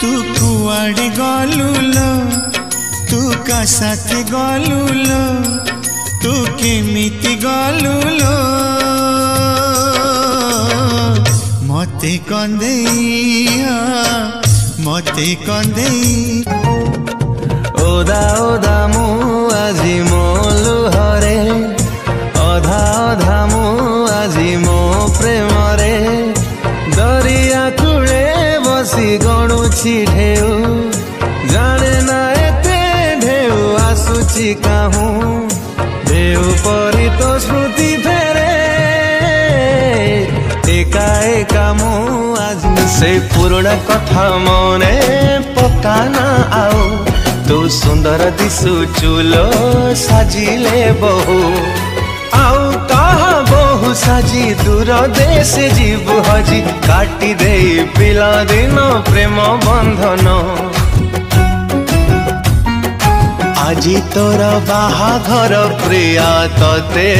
तू कुआड़े गलुलो तू का साथे गलुलो तू केमिति गलुलो मते कंदेइया मते कंदेई ओदा ओदा मु आजी मो लुहरे अधा अधा मु आजी मो प्रेम रे दरिया कूले बसी गणुछि ढेउ जाने ना एते ढेउ आसुछि काहू ढेउ परी तो स्मृति फेरे एका एका मु आज से पुराना कथा मने पकाना आओ तू सुंदर दिसु चूलो साजिले बहु आउ कहा बहु साजी दूर देश जीव हजी काटी दे पिला दिन प्रेम बंधन आजी तोर बाहाघर प्रिया तते